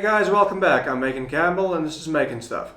guys, welcome back. I'm Macon Campbell and this is Macon Stuff.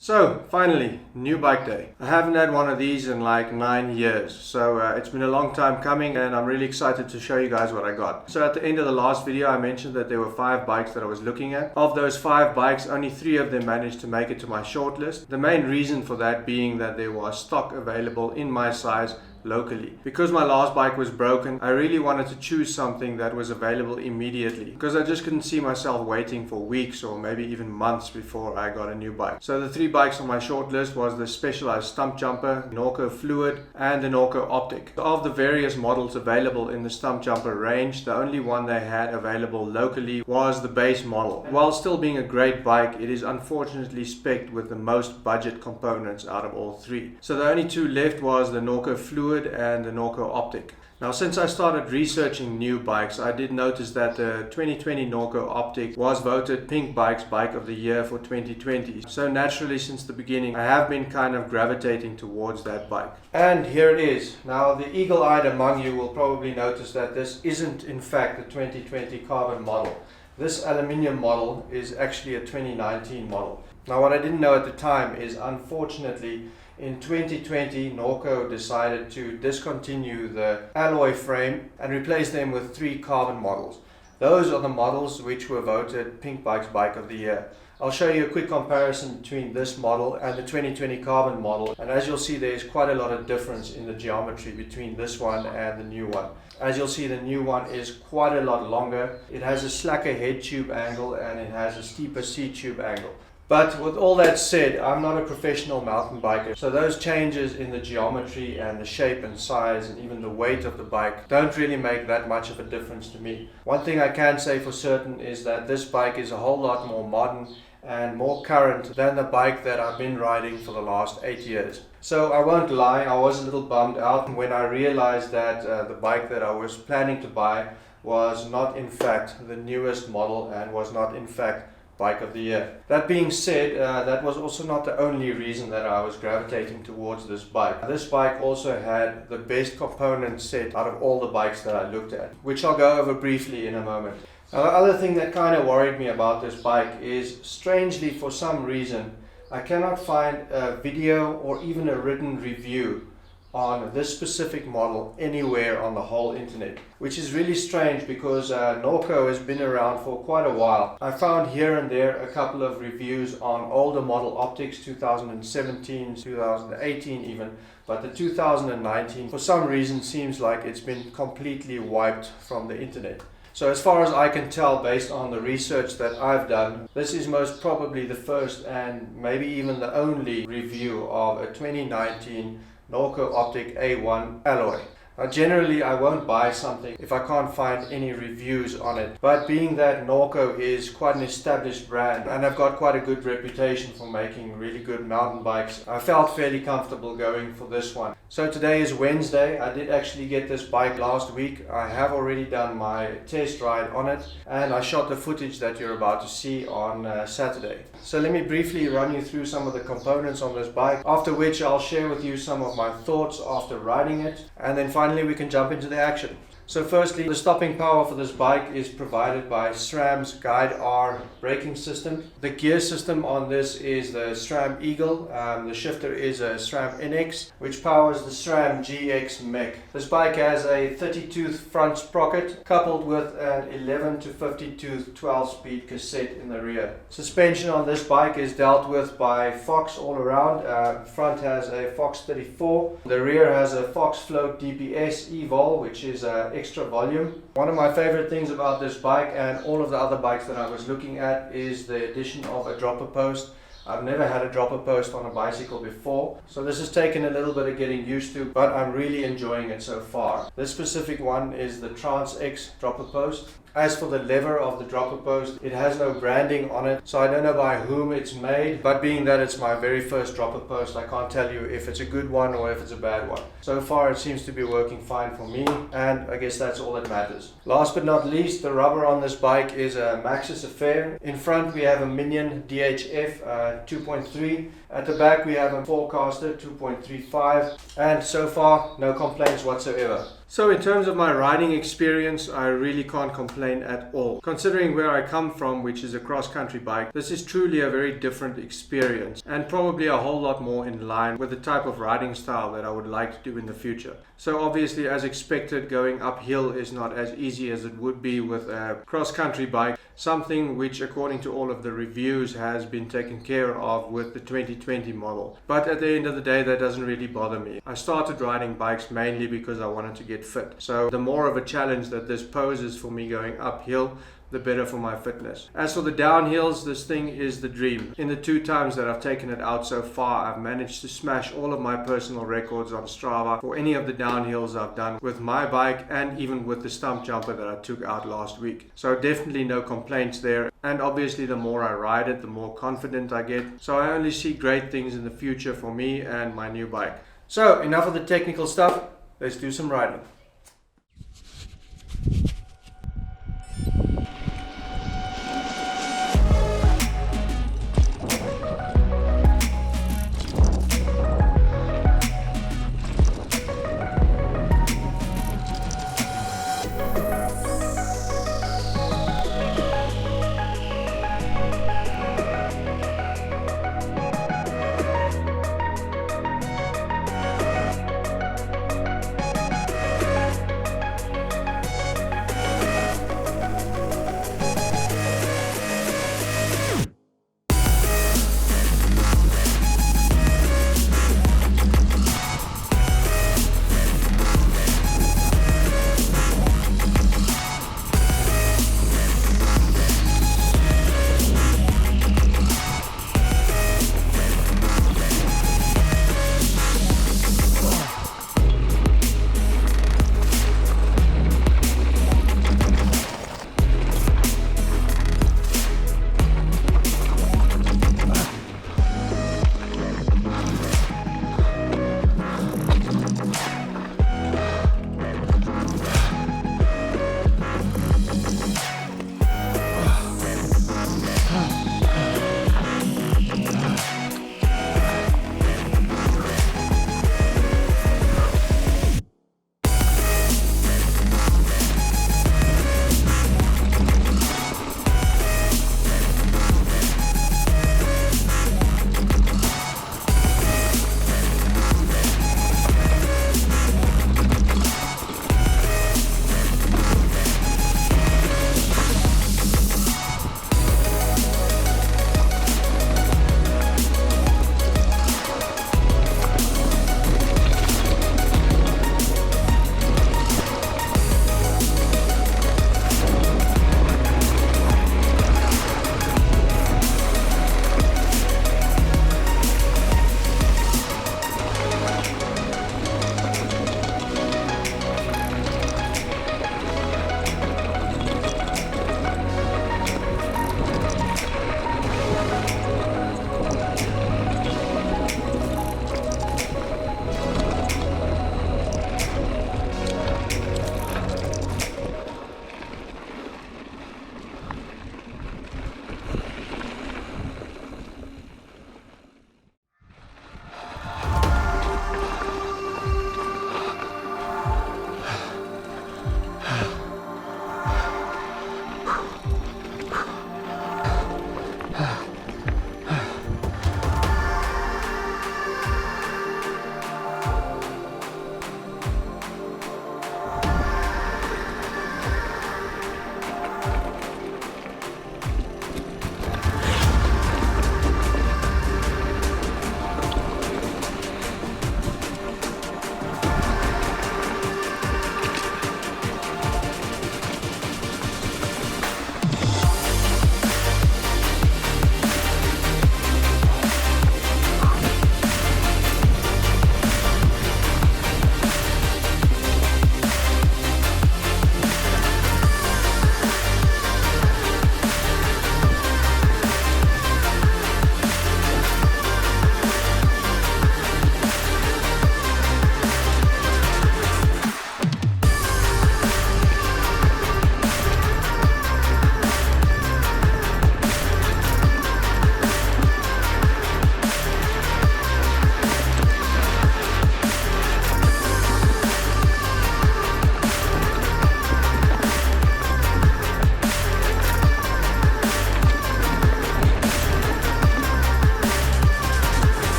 So, finally, new bike day. I haven't had one of these in like 9 years, so it's been a long time coming and I'm really excited to show you guys what I got. So at the end of the last video I mentioned that there were 5 bikes that I was looking at. Of those 5 bikes, only 3 of them managed to make it to my shortlist. The main reason for that being that there was stock available in my size locally. Because my last bike was broken, I really wanted to choose something that was available immediately, because I just couldn't see myself waiting for weeks or maybe even months before I got a new bike. So the 3 bikes on my short list was the Specialized Stump Jumper, Norco Fluid and the Norco Optic. Of the various models available in the Stump Jumper range, the only one they had available locally was the base model. While still being a great bike, it is unfortunately spec'd with the most budget components out of all 3. So the only 2 left was the Norco Fluid and the Norco Optic. Now, since I started researching new bikes, I did notice that the 2020 Norco Optic was voted Pink Bike's Bike of the Year for 2020. So naturally, since the beginning, I have been kind of gravitating towards that bike. And here it is. Now, the eagle-eyed among you will probably notice that this isn't in fact the 2020 carbon model. This aluminium model is actually a 2019 model. Now, what I didn't know at the time is, unfortunately, in 2020, Norco decided to discontinue the alloy frame and replace them with 3 carbon models. Those are the models which were voted Pink Bike's Bike of the Year. I'll show you a quick comparison between this model and the 2020 carbon model, and as you'll see, there's quite a lot of difference in the geometry between this one and the new one. As you'll see, the new one is quite a lot longer. It has a slacker head tube angle and it has a steeper seat tube angle. But with all that said, I'm not a professional mountain biker, so those changes in the geometry and the shape and size and even the weight of the bike don't really make that much of a difference to me. One thing I can say for certain is that this bike is a whole lot more modern and more current than the bike that I've been riding for the last 8 years. So I won't lie, I was a little bummed out when I realized that the bike that I was planning to buy was not in fact the newest model and was not in fact Bike of the Year. That being said, that was also not the only reason that I was gravitating towards this bike. This bike also had the best component set out of all the bikes that I looked at, which I'll go over briefly in a moment. Now, the other thing that kind of worried me about this bike is, strangely for some reason, I cannot find a video or even a written review on this specific model anywhere on the whole internet, which is really strange because Norco has been around for quite a while. I found here and there a couple of reviews on older model optics, 2017, 2018 even, but the 2019 for some reason seems like it's been completely wiped from the internet. So as far as I can tell, based on the research that I've done, this is most probably the first and maybe even the only review of a 2019 Norco Optic A1 alloy. Now, generally I won't buy something if I can't find any reviews on it, but being that Norco is quite an established brand and I've got quite a good reputation for making really good mountain bikes, I felt fairly comfortable going for this one. So today is Wednesday. I did actually get this bike last week. I have already done my test ride on it and I shot the footage that you're about to see on Saturday. So let me briefly run you through some of the components on this bike, after which I'll share with you some of my thoughts after riding it, and then finally we can jump into the action. So firstly, the stopping power for this bike is provided by SRAM's Guide R braking system. The gear system on this is the SRAM Eagle. The shifter is a SRAM NX, which powers the SRAM GX mech. This bike has a 30-tooth front sprocket coupled with an 11 to 50-tooth 12-speed cassette in the rear. Suspension on this bike is dealt with by Fox all around. Front has a Fox 34. The rear has a Fox Float DPS Evol, which is extra volume. One of my favorite things about this bike and all of the other bikes that I was looking at is the addition of a dropper post. I've never had a dropper post on a bicycle before, so this has taken a little bit of getting used to, but I'm really enjoying it so far. This specific one is the Trance X dropper post. As for the lever of the dropper post, it has no branding on it, so I don't know by whom it's made, but being that it's my very first dropper post, I can't tell you if it's a good one or if it's a bad one. So far it seems to be working fine for me, and I guess that's all that matters. Last but not least, the rubber on this bike is a Maxxis affair. In front we have a Minion DHF 2.3. At the back we have a Forecaster 2.35, and so far no complaints whatsoever. So in terms of my riding experience, I really can't complain at all. Considering where I come from, which is a cross-country bike, this is truly a very different experience and probably a whole lot more in line with the type of riding style that I would like to do in the future. So obviously, as expected, going uphill is not as easy as it would be with a cross-country bike, something which according to all of the reviews has been taken care of with the 2020 model. But at the end of the day, that doesn't really bother me. I started riding bikes mainly because I wanted to get fit. So the more of a challenge that this poses for me going uphill, the better for my fitness. As for the downhills, this thing is the dream. In the 2 times that I've taken it out so far, I've managed to smash all of my personal records on Strava for any of the downhills I've done with my bike and even with the stump jumper that I took out last week. So definitely no complaints there. And obviously the more I ride it, the more confident I get. So I only see great things in the future for me and my new bike. So enough of the technical stuff, let's do some riding.